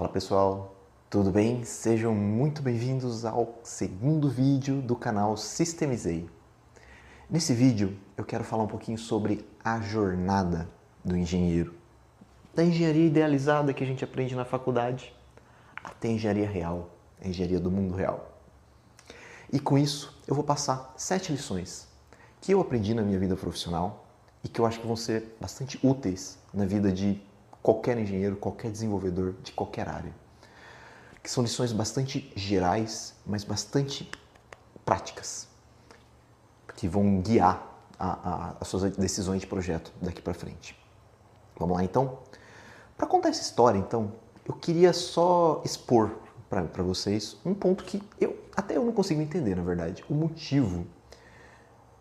Fala pessoal, tudo bem? Sejam muito bem-vindos ao segundo vídeo do canal Systemizei. Nesse vídeo eu quero falar um pouquinho sobre a jornada do engenheiro, da engenharia idealizada que a gente aprende na faculdade até a engenharia real, a engenharia do mundo real. E com isso eu vou passar 7 lições que eu aprendi na minha vida profissional e que eu acho que vão ser bastante úteis na vida de qualquer engenheiro, qualquer desenvolvedor de qualquer área. Que são lições bastante gerais, mas bastante práticas, que vão guiar as suas decisões de projeto daqui para frente. Vamos lá então? Para contar essa história, então, eu queria só expor para vocês um ponto que até eu não consigo entender, na verdade, o motivo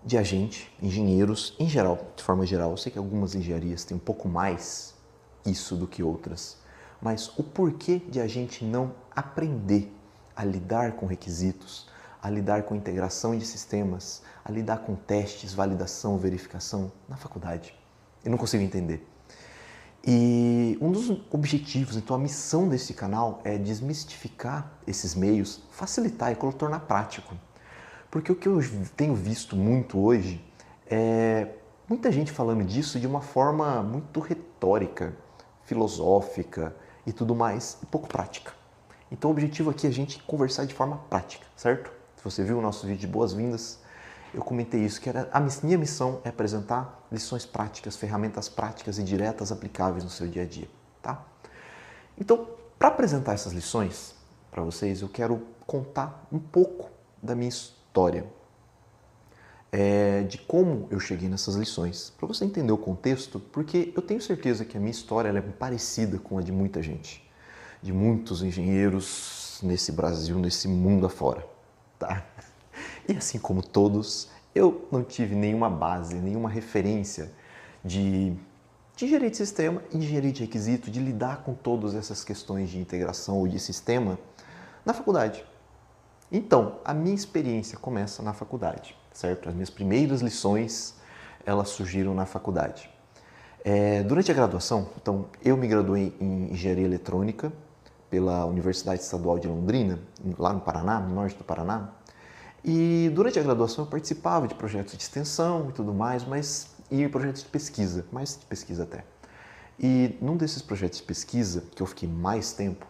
de a gente, engenheiros, em geral, de forma geral, eu sei que algumas engenharias têm um pouco mais isso do que outras, mas o porquê de a gente não aprender a lidar com requisitos, a lidar com integração de sistemas, a lidar com testes, validação, verificação na faculdade. Eu não consigo entender. E um dos objetivos, então a missão desse canal é desmistificar esses meios, facilitar e tornar prático. Porque o que eu tenho visto muito hoje é muita gente falando disso de uma forma muito retórica, filosófica e tudo mais, e pouco prática. Então o objetivo aqui é a gente conversar de forma prática, certo? Se você viu o nosso vídeo de boas-vindas, eu comentei isso, que a minha missão é apresentar lições práticas, ferramentas práticas e diretas aplicáveis no seu dia a dia, tá? Então, para apresentar essas lições para vocês, eu quero contar um pouco da minha história, de como eu cheguei nessas lições, para você entender o contexto, porque eu tenho certeza que a minha história é parecida com a de muita gente, de muitos engenheiros nesse Brasil, nesse mundo afora, tá? E assim como todos, eu não tive nenhuma base, nenhuma referência de engenharia de sistema, engenharia de requisito, de lidar com todas essas questões de integração ou de sistema na faculdade. Então, a minha experiência começa na faculdade, certo? As minhas primeiras lições, elas surgiram na faculdade. Durante a graduação, então, eu me graduei em Engenharia Eletrônica pela Universidade Estadual de Londrina, lá no Paraná, no norte do Paraná. E durante a graduação eu participava de projetos de extensão e tudo mais, e projetos de pesquisa, mais de pesquisa até. E num desses projetos de pesquisa, que eu fiquei mais tempo,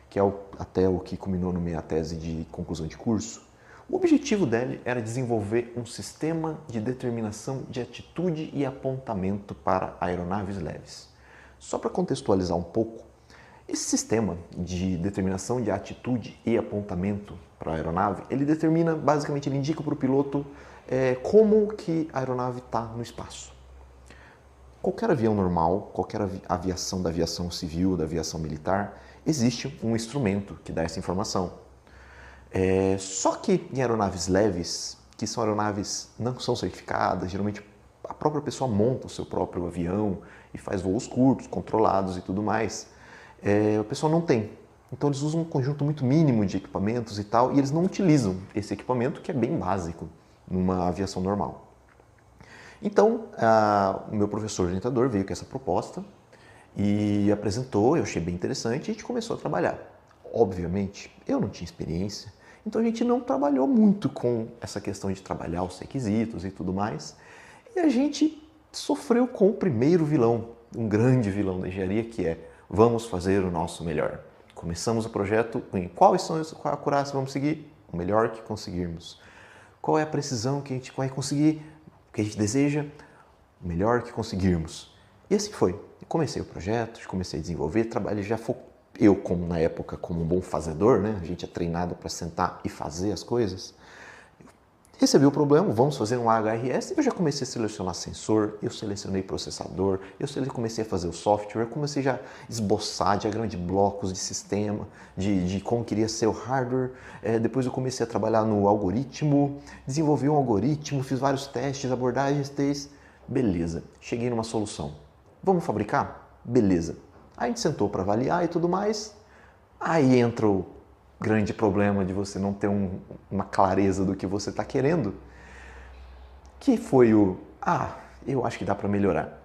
que é até o que culminou na minha tese de conclusão de curso, o objetivo dele era desenvolver um sistema de determinação de atitude e apontamento para aeronaves leves. Só para contextualizar um pouco, esse sistema de determinação de atitude e apontamento para a aeronave, ele determina, basicamente, ele indica para o piloto como que a aeronave está no espaço. Qualquer avião normal, qualquer aviação da aviação civil, da aviação militar, existe um instrumento que dá essa informação. Só que em aeronaves leves, que são aeronaves não são certificadas, geralmente a própria pessoa monta o seu próprio avião e faz voos curtos, controlados e tudo mais, a pessoa não tem. Então eles usam um conjunto muito mínimo de equipamentos e tal, e eles não utilizam esse equipamento que é bem básico numa aviação normal. Então, o meu professor orientador veio com essa proposta e apresentou, eu achei bem interessante e a gente começou a trabalhar. Obviamente, eu não tinha experiência, então a gente não trabalhou muito com essa questão de trabalhar os requisitos e tudo mais. E a gente sofreu com o primeiro vilão, um grande vilão da engenharia, que é: vamos fazer o nosso melhor. Começamos o projeto em qual a acurácia vamos seguir? O melhor que conseguirmos. Qual é a precisão que a gente vai conseguir? O que a gente deseja? O melhor que conseguirmos. E assim foi. Comecei o projeto, comecei a desenvolver, trabalhei eu, como na época, como um bom fazedor, né? A gente é treinado para sentar e fazer as coisas. Recebi o problema, vamos fazer um HRS, eu já comecei a selecionar sensor, eu selecionei processador, eu comecei a fazer o software, eu comecei já a esboçar diagrama de blocos de sistema, de como queria ser o hardware, depois eu comecei a trabalhar no algoritmo, desenvolvi um algoritmo, fiz vários testes, abordagens, testes, beleza, cheguei numa solução. Vamos fabricar? Beleza. Aí a gente sentou para avaliar e tudo mais, aí entra o grande problema de você não ter uma clareza do que você está querendo, que foi eu acho que dá para melhorar.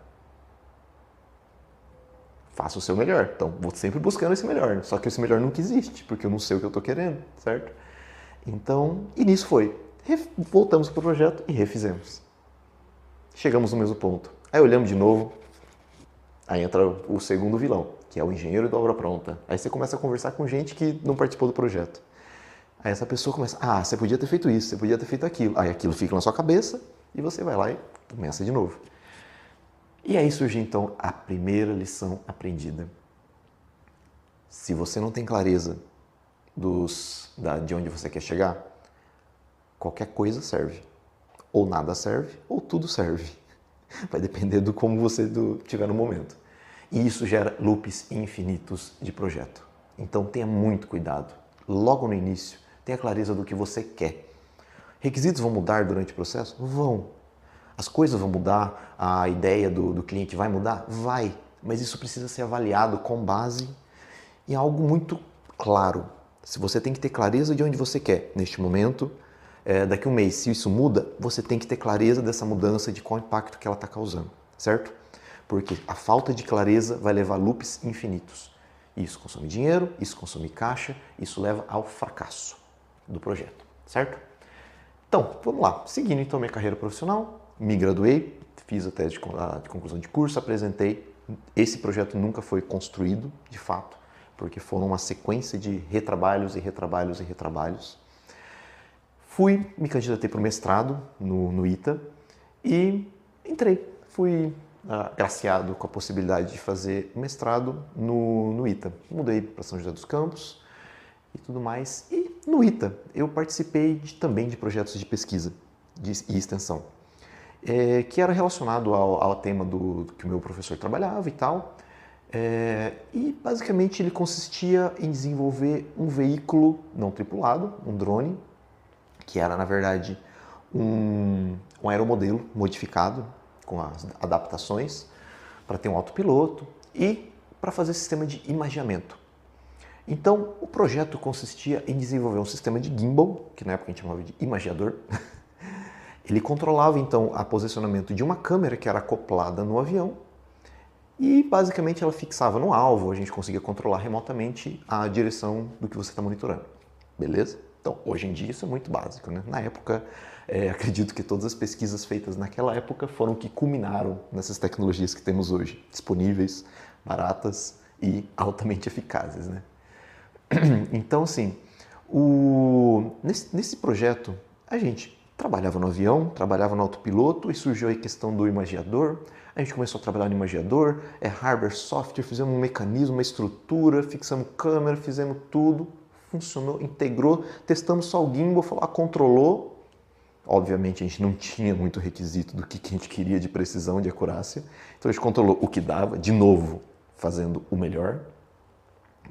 faça o seu melhor. Então, vou sempre buscando esse melhor. Só que esse melhor nunca existe, porque eu não sei o que eu estou querendo, certo? Então, e nisso foi. Voltamos para o projeto e refizemos. Chegamos no mesmo ponto. Aí olhamos de novo, aí entra o segundo vilão, que é o engenheiro da obra pronta. Aí você começa a conversar com gente que não participou do projeto. Aí essa pessoa começa, você podia ter feito isso, você podia ter feito aquilo. Aí aquilo fica na sua cabeça e você vai lá e começa de novo. E aí surge então a primeira lição aprendida. Se você não tem clareza de onde você quer chegar, qualquer coisa serve. Ou nada serve, ou tudo serve. Vai depender do como você tiver no momento. E isso gera loops infinitos de projeto. Então tenha muito cuidado. Logo no início, tenha clareza do que você quer. Requisitos vão mudar durante o processo? Vão. As coisas vão mudar, a ideia do cliente vai mudar? Vai. Mas isso precisa ser avaliado com base em algo muito claro. Se você tem que ter clareza de onde você quer neste momento, daqui a um mês, se isso muda, você tem que ter clareza dessa mudança, de qual impacto que ela está causando, certo? Porque a falta de clareza vai levar a loops infinitos. Isso consome dinheiro, isso consome caixa, isso leva ao fracasso do projeto, certo? Então, vamos lá. Seguindo então minha carreira profissional, me graduei, fiz a tese de conclusão de curso, apresentei. Esse projeto nunca foi construído, de fato, porque foram uma sequência de retrabalhos e retrabalhos e retrabalhos. Me candidatei para o mestrado no ITA e entrei. Fui agraciado com a possibilidade de fazer mestrado no ITA. Mudei para São José dos Campos e tudo mais. E no ITA eu participei também de projetos de pesquisa e extensão, que era relacionado ao tema que o meu professor trabalhava e tal. E basicamente ele consistia em desenvolver um veículo não tripulado, um drone, que era na verdade um aeromodelo modificado com as adaptações para ter um autopiloto e para fazer sistema de imageamento. Então o projeto consistia em desenvolver um sistema de gimbal, que na época a gente chamava de imagiador. Ele controlava então o posicionamento de uma câmera que era acoplada no avião e basicamente ela fixava no alvo, a gente conseguia controlar remotamente a direção do que você está monitorando. Beleza? Então, hoje em dia isso é muito básico, né? Na época, acredito que todas as pesquisas feitas naquela época foram que culminaram nessas tecnologias que temos hoje, disponíveis, baratas e altamente eficazes, né? Então, assim, nesse projeto, a gente trabalhava no avião, trabalhava no autopiloto e surgiu a questão do imagiador. A gente começou a trabalhar no imagiador, hardware, software, fizemos um mecanismo, uma estrutura, fixamos câmera, fizemos tudo. Funcionou, integrou, testamos só o gimbal, controlou. Obviamente a gente não tinha muito requisito do que a gente queria de precisão, de acurácia. Então a gente controlou o que dava, de novo, fazendo o melhor.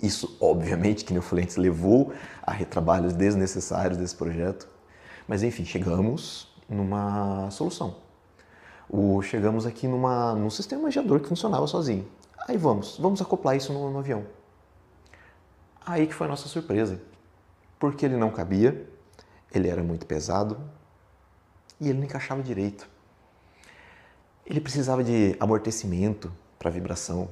Isso, obviamente, que nem eu falei antes, levou a retrabalhos desnecessários desse projeto. Mas enfim, chegamos numa solução. Chegamos aqui num sistema imagiador que funcionava sozinho. Aí vamos acoplar isso no avião. Aí que foi a nossa surpresa, porque ele não cabia, ele era muito pesado e ele não encaixava direito. Ele precisava de amortecimento para vibração.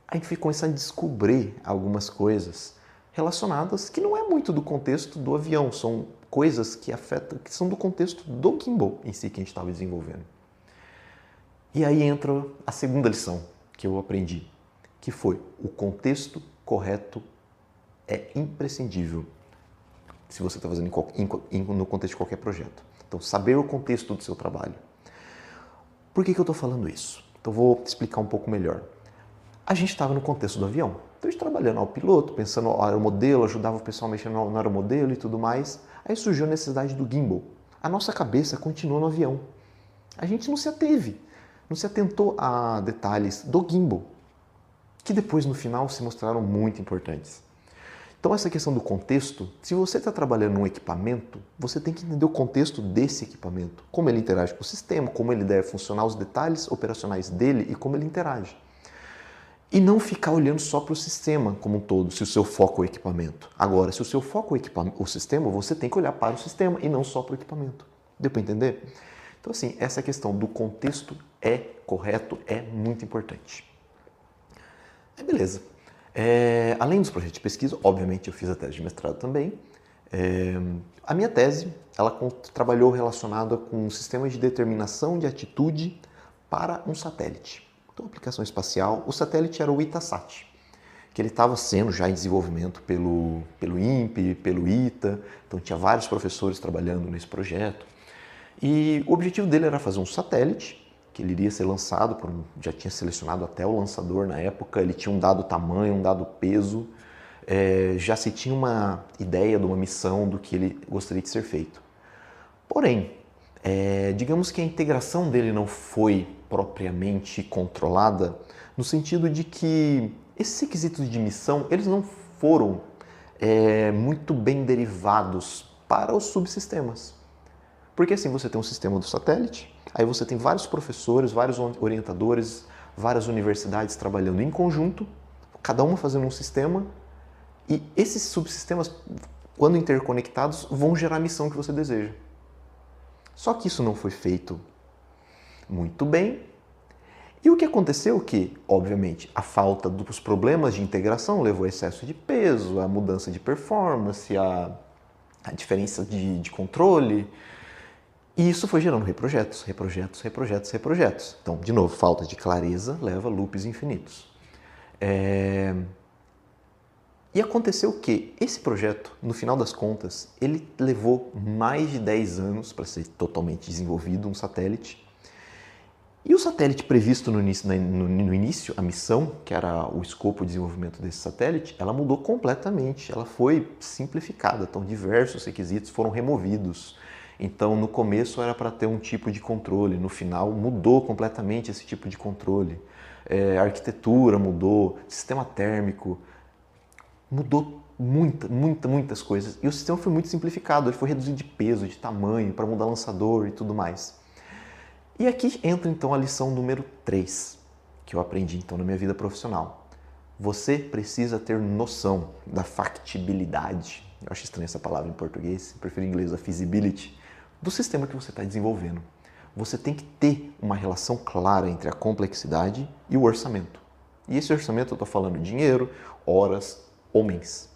Aí que começar a descobrir algumas coisas relacionadas que não é muito do contexto do avião, são coisas que são do contexto do gimbal em si que a gente estava desenvolvendo. E aí entra a segunda lição que eu aprendi, que foi o contexto correto é imprescindível se você está fazendo no contexto de qualquer projeto. Então, saber o contexto do seu trabalho. Por que eu estou falando isso? Então, vou explicar um pouco melhor. A gente estava no contexto do avião. Então, a gente trabalhando ao piloto, pensando no aeromodelo, ajudava o pessoal a mexer no aeromodelo e tudo mais. Aí surgiu a necessidade do gimbal. A nossa cabeça continuou no avião. A gente não se atentou a detalhes do gimbal, que depois, no final, se mostraram muito importantes. Então, essa questão do contexto, se você está trabalhando num equipamento, você tem que entender o contexto desse equipamento, como ele interage com o sistema, como ele deve funcionar, os detalhes operacionais dele e como ele interage. E não ficar olhando só para o sistema como um todo, se o seu foco é o equipamento. Agora, se o seu foco é o sistema, você tem que olhar para o sistema e não só para o equipamento. Deu para entender? Então, assim, essa questão do contexto correto é muito importante. Aí beleza. Além dos projetos de pesquisa, obviamente eu fiz a tese de mestrado também. A minha tese, ela trabalhou relacionada com um sistema de determinação de atitude para um satélite. Então, aplicação espacial, o satélite era o Itasat, que ele estava sendo já em desenvolvimento pelo INPE, pelo ITA, então tinha vários professores trabalhando nesse projeto. E o objetivo dele era fazer um satélite, que ele iria ser lançado, já tinha selecionado até o lançador na época, ele tinha um dado tamanho, um dado peso, já se tinha uma ideia de uma missão do que ele gostaria de ser feito. Porém, digamos que a integração dele não foi propriamente controlada, no sentido de que esses requisitos de missão, eles não foram muito bem derivados para os subsistemas. Porque assim, você tem um sistema do satélite, aí você tem vários professores, vários orientadores, várias universidades trabalhando em conjunto, cada uma fazendo um sistema, e esses subsistemas, quando interconectados, vão gerar a missão que você deseja. Só que isso não foi feito muito bem. E o que aconteceu que, obviamente, a falta dos problemas de integração levou a excesso de peso, a mudança de performance, a diferença de controle. E isso foi gerando reprojetos. Então, de novo, falta de clareza leva a loops infinitos. E aconteceu que esse projeto, no final das contas, ele levou mais de 10 anos para ser totalmente desenvolvido, um satélite. E o satélite previsto no início, a missão, que era o escopo de desenvolvimento desse satélite, ela mudou completamente, ela foi simplificada, então diversos requisitos foram removidos. Então, no começo era para ter um tipo de controle, no final mudou completamente esse tipo de controle. A arquitetura mudou, sistema térmico, mudou muitas coisas. E o sistema foi muito simplificado, ele foi reduzido de peso, de tamanho, para mudar lançador e tudo mais. E aqui entra então a lição número 3, que eu aprendi então na minha vida profissional. Você precisa ter noção da factibilidade, eu acho estranha essa palavra em português, eu prefiro em inglês, a feasibility, do sistema que você está desenvolvendo. Você tem que ter uma relação clara entre a complexidade e o orçamento. E esse orçamento eu estou falando dinheiro, horas, homens,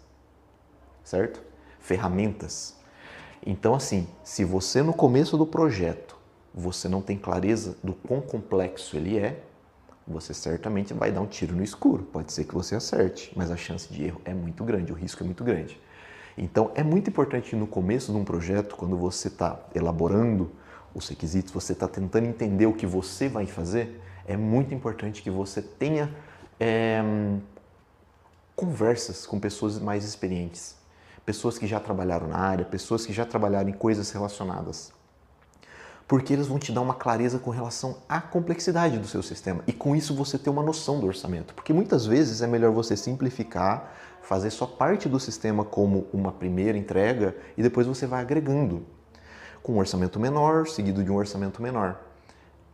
certo? Ferramentas. Então assim, se você no começo do projeto você não tem clareza do quão complexo ele é, você certamente vai dar um tiro no escuro. Pode ser que você acerte, mas a chance de erro é muito grande, o risco é muito grande. Então é muito importante no começo de um projeto, quando você está elaborando os requisitos, você está tentando entender o que você vai fazer, é muito importante que você tenha conversas com pessoas mais experientes, pessoas que já trabalharam na área, pessoas que já trabalharam em coisas relacionadas. Porque eles vão te dar uma clareza com relação à complexidade do seu sistema. E com isso você ter uma noção do orçamento. Porque muitas vezes é melhor você simplificar, fazer só parte do sistema como uma primeira entrega e depois você vai agregando com um orçamento menor, seguido de um orçamento menor.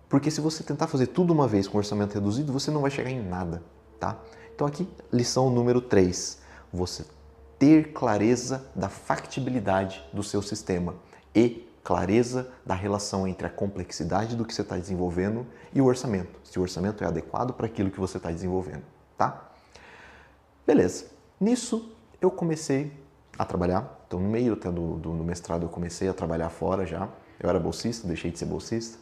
Porque se você tentar fazer tudo uma vez com um orçamento reduzido, você não vai chegar em nada, tá? Então aqui, lição número 3. Você ter clareza da factibilidade do seu sistema e clareza da relação entre a complexidade do que você está desenvolvendo e o orçamento. Se o orçamento é adequado para aquilo que você está desenvolvendo, tá? Beleza. Nisso, eu comecei a trabalhar. Então, no meio até do mestrado, eu comecei a trabalhar fora já. Eu era bolsista, deixei de ser bolsista.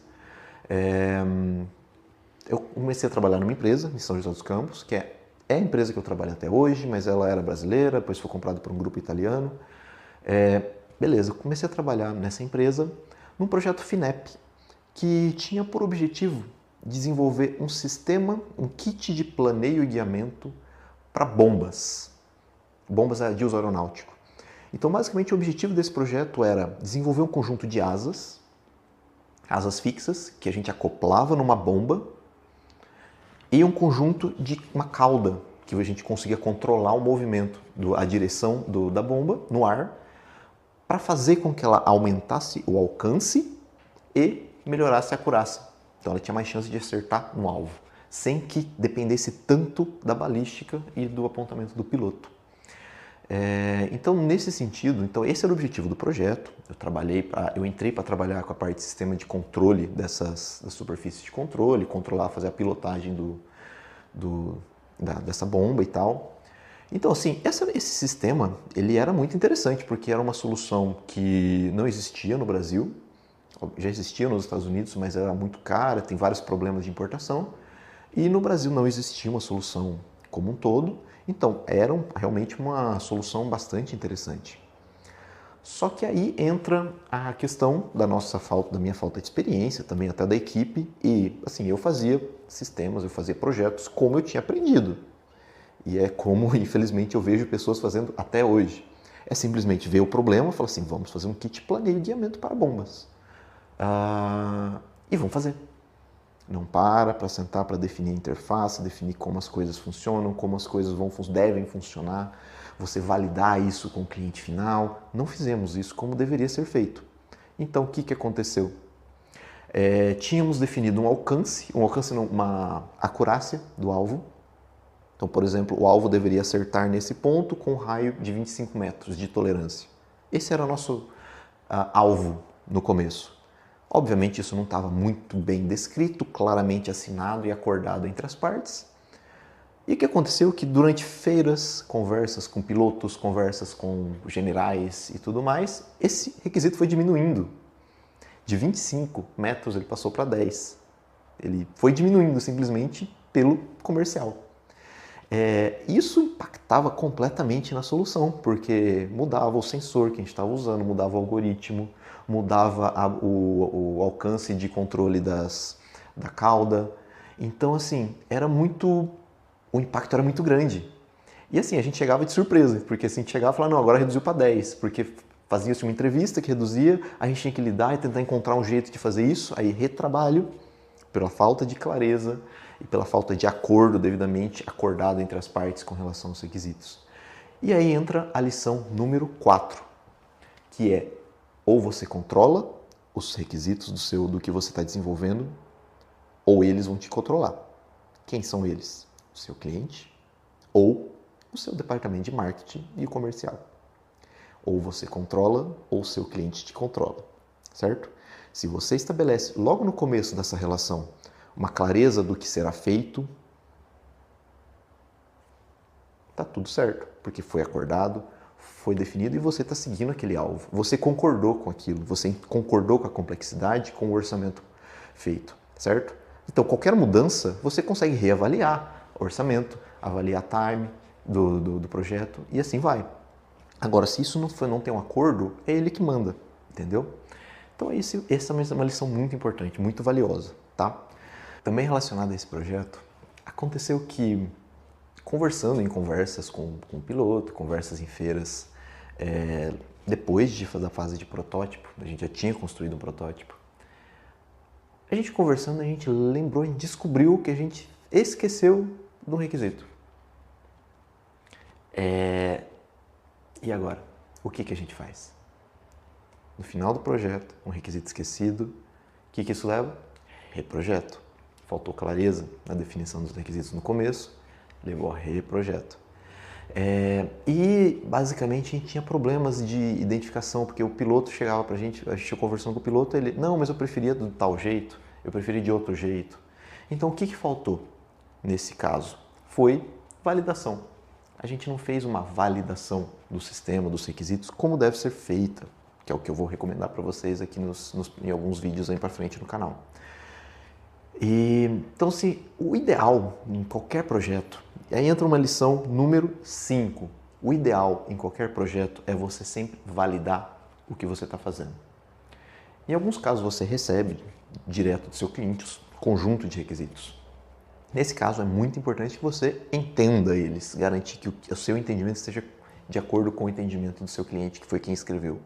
Eu comecei a trabalhar numa empresa em São José dos Campos, que é a empresa que eu trabalho até hoje, mas ela era brasileira, depois foi comprada por um grupo italiano. Beleza, eu comecei a trabalhar nessa empresa num projeto FINEP, que tinha por objetivo desenvolver um sistema, um kit de planeio e guiamento para bombas de uso aeronáutico. Então, basicamente, o objetivo desse projeto era desenvolver um conjunto de asas fixas, que a gente acoplava numa bomba, e um conjunto de uma cauda, que a gente conseguia controlar o movimento, a direção da bomba no ar, para fazer com que ela aumentasse o alcance e melhorasse a acurácia. Então ela tinha mais chance de acertar no alvo, sem que dependesse tanto da balística e do apontamento do piloto. Então, nesse sentido, esse era o objetivo do projeto. Eu entrei para trabalhar com a parte de sistema de controle das superfícies de controle, controlar, fazer a pilotagem dessa bomba e tal. Então, assim, esse sistema, ele era muito interessante, porque era uma solução que não existia no Brasil, já existia nos Estados Unidos, mas era muito cara, tem vários problemas de importação, e no Brasil não existia uma solução como um todo, então era realmente uma solução bastante interessante. Só que aí entra a questão da minha falta de experiência, também até da equipe, e assim, eu fazia sistemas, eu fazia projetos como eu tinha aprendido. E é como, infelizmente, eu vejo pessoas fazendo até hoje. É simplesmente ver o problema e falar assim, vamos fazer um kit planeio de guiamento para bombas. E vamos fazer. Não para sentar para definir a interface, definir como as coisas funcionam, como as coisas devem funcionar, você validar isso com o cliente final. Não fizemos isso como deveria ser feito. Então, o que aconteceu? Tínhamos definido uma acurácia do alvo. Então, por exemplo, o alvo deveria acertar nesse ponto com um raio de 25 metros de tolerância. Esse era o nosso alvo no começo. Obviamente isso não estava muito bem descrito, claramente assinado e acordado entre as partes. E o que aconteceu? Que durante feiras, conversas com pilotos, conversas com generais e tudo mais, esse requisito foi diminuindo. De 25 metros ele passou para 10. Ele foi diminuindo simplesmente pelo comercial. Isso impactava completamente na solução, porque mudava o sensor que a gente estava usando, mudava o algoritmo, mudava o alcance de controle da cauda. Então, assim, o impacto era muito grande. E assim, a gente chegava de surpresa, porque assim, a gente chegava e falava, não, agora reduziu para 10, porque fazia-se uma entrevista que reduzia, a gente tinha que lidar e tentar encontrar um jeito de fazer isso, aí retrabalho, pela falta de clareza e pela falta de acordo devidamente acordado entre as partes com relação aos requisitos. E aí entra a lição número 4, que é ou você controla os requisitos do que você está desenvolvendo, ou eles vão te controlar. Quem são eles? O seu cliente ou o seu departamento de marketing e comercial. Ou você controla ou o seu cliente te controla, certo? Se você estabelece logo no começo dessa relação uma clareza do que será feito, tá tudo certo, porque foi acordado, foi definido e você está seguindo aquele alvo. Você concordou com aquilo, você concordou com a complexidade, com o orçamento feito, certo? Então, qualquer mudança, você consegue reavaliar o orçamento, avaliar time do projeto e assim vai. Agora, se isso não tem um acordo, é ele que manda, entendeu? Então, essa é uma lição muito importante, muito valiosa, tá? Também relacionado a esse projeto, aconteceu que, conversando em conversas com o piloto, conversas em feiras, depois da fase de protótipo, a gente já tinha construído um protótipo, a gente conversando, a gente lembrou e descobriu que a gente esqueceu de um requisito. E agora? O que a gente faz? No final do projeto, um requisito esquecido, o que isso leva? Reprojeto. Faltou clareza na definição dos requisitos no começo, levou a reprojeto. E basicamente a gente tinha problemas de identificação, porque o piloto chegava pra gente conversando com o piloto, ele, não, mas eu preferia de tal jeito, eu preferia de outro jeito. Então o que faltou nesse caso? Foi validação. A gente não fez uma validação do sistema, dos requisitos, como deve ser feita, que é o que eu vou recomendar para vocês aqui em alguns vídeos aí para frente no canal. Então, assim, o ideal em qualquer projeto, aí entra uma lição número 5. O ideal em qualquer projeto é você sempre validar o que você está fazendo. Em alguns casos você recebe direto do seu cliente um conjunto de requisitos. Nesse caso é muito importante que você entenda eles, garantir que o seu entendimento esteja de acordo com o entendimento do seu cliente, que foi quem escreveu.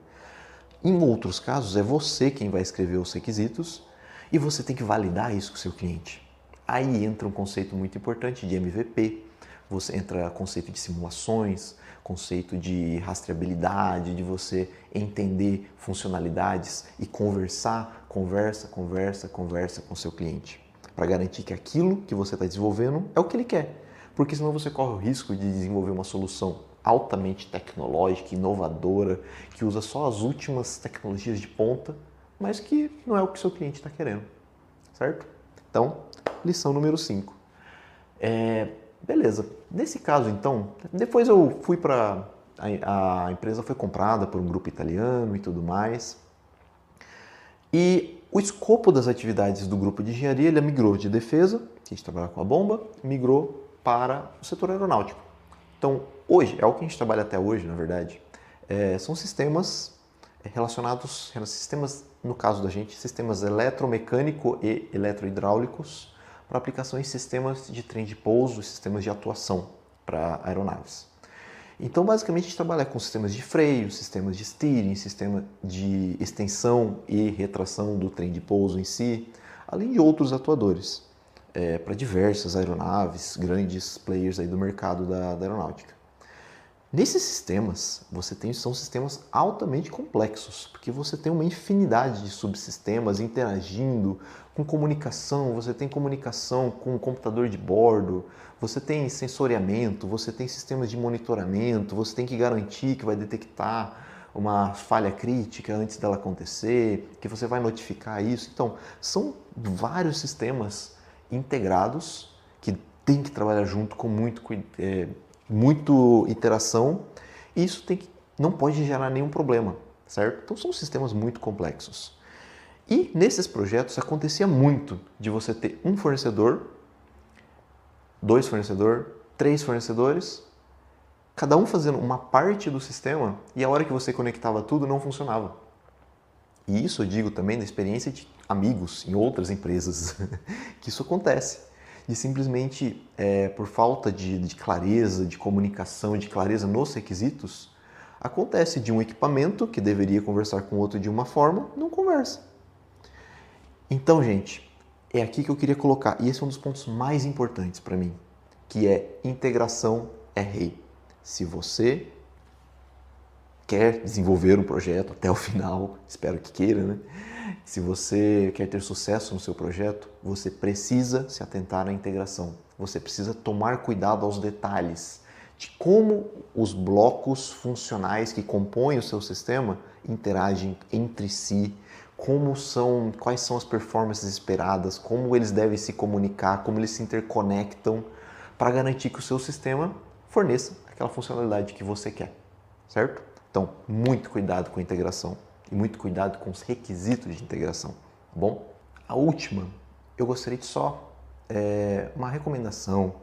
Em outros casos é você quem vai escrever os requisitos e você tem que validar isso com o seu cliente. Aí entra um conceito muito importante de MVP, entra conceito de simulações, conceito de rastreabilidade, de você entender funcionalidades e conversa com o seu cliente, para garantir que aquilo que você está desenvolvendo é o que ele quer. Porque senão você corre o risco de desenvolver uma solução altamente tecnológica, inovadora, que usa só as últimas tecnologias de ponta, mas que não é o que o seu cliente está querendo, certo? Então, lição número 5. beleza. Nesse caso, então, depois eu fui para... A empresa foi comprada por um grupo italiano e tudo mais. E o escopo das atividades do grupo de engenharia, ele migrou de defesa, que a gente trabalha com a bomba, migrou para o setor aeronáutico. Então, hoje, é o que a gente trabalha até hoje, na verdade, são sistemas relacionados, sistemas, no caso da gente, sistemas eletromecânico e eletrohidráulicos para aplicação em sistemas de trem de pouso e sistemas de atuação para aeronaves. Então, basicamente, a gente trabalha com sistemas de freio, sistemas de steering, sistema de extensão e retração do trem de pouso em si, além de outros atuadores, para diversas aeronaves, grandes players aí do mercado da aeronáutica. Nesses sistemas, são sistemas altamente complexos, porque você tem uma infinidade de subsistemas interagindo com comunicação, você tem comunicação com o computador de bordo, você tem sensoriamento, você tem sistemas de monitoramento, você tem que garantir que vai detectar uma falha crítica antes dela acontecer, que você vai notificar isso. Então, são vários sistemas integrados que tem que trabalhar junto com muito interação, e isso não pode gerar nenhum problema, certo? Então são sistemas muito complexos. E nesses projetos acontecia muito de você ter um fornecedor, 2 fornecedores, 3 fornecedores, cada um fazendo uma parte do sistema, e a hora que você conectava tudo não funcionava. E isso eu digo também da experiência de amigos em outras empresas, que isso acontece. E simplesmente por falta de clareza, de comunicação, de clareza nos requisitos, acontece de um equipamento que deveria conversar com o outro de uma forma, não conversa. Então, gente, é aqui que eu queria colocar, e esse é um dos pontos mais importantes para mim, que é integração é rei. Se você quer desenvolver um projeto até o final, espero que queira, né? Se você quer ter sucesso no seu projeto, você precisa se atentar à integração. Você precisa tomar cuidado aos detalhes de como os blocos funcionais que compõem o seu sistema interagem entre si, quais são as performances esperadas, como eles devem se comunicar, como eles se interconectam, para garantir que o seu sistema forneça aquela funcionalidade que você quer, certo? Então, muito cuidado com a integração e muito cuidado com os requisitos de integração, tá bom? A última, eu gostaria de só uma recomendação,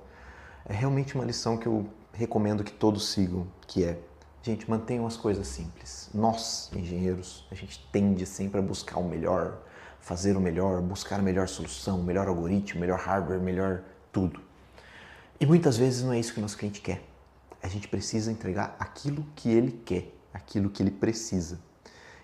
é realmente uma lição que eu recomendo que todos sigam, que é, gente, mantenham as coisas simples. Nós, engenheiros, a gente tende sempre a buscar o melhor, fazer o melhor, buscar a melhor solução, o melhor algoritmo, o melhor hardware, melhor tudo. E muitas vezes não é isso que o nosso cliente quer. A gente precisa entregar aquilo que ele quer, aquilo que ele precisa.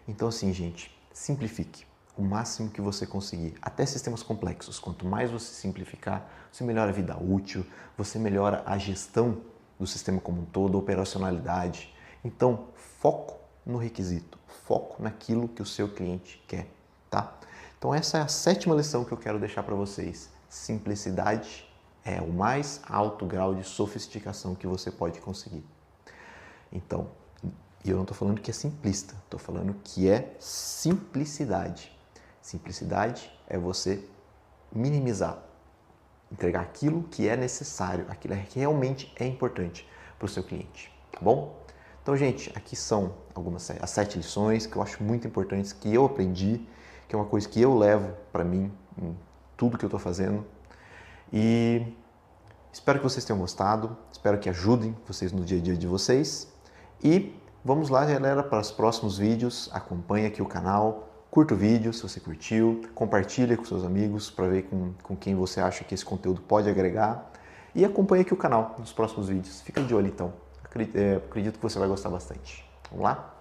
Então assim, gente, simplifique o máximo que você conseguir, até sistemas complexos. Quanto mais você simplificar, você melhora a vida útil, você melhora a gestão do sistema como um todo, a operacionalidade. Então, foco no requisito, foco naquilo que o seu cliente quer, tá? Então essa é a 7ª lição que eu quero deixar para vocês. Simplicidade é o mais alto grau de sofisticação que você pode conseguir. Então, e eu não estou falando que é simplista, estou falando que é simplicidade. Simplicidade é você minimizar, entregar aquilo que é necessário, aquilo que realmente é importante para o seu cliente, tá bom? Então, gente, aqui são as 7 lições que eu acho muito importantes, que eu aprendi, que é uma coisa que eu levo para mim em tudo que eu estou fazendo. E espero que vocês tenham gostado, espero que ajudem vocês no dia a dia de vocês. E vamos lá, galera, para os próximos vídeos. Acompanhe aqui o canal, curta o vídeo se você curtiu, compartilhe com seus amigos para ver com quem você acha que esse conteúdo pode agregar. E acompanhe aqui o canal nos próximos vídeos. Fica de olho então, acredito que você vai gostar bastante. Vamos lá?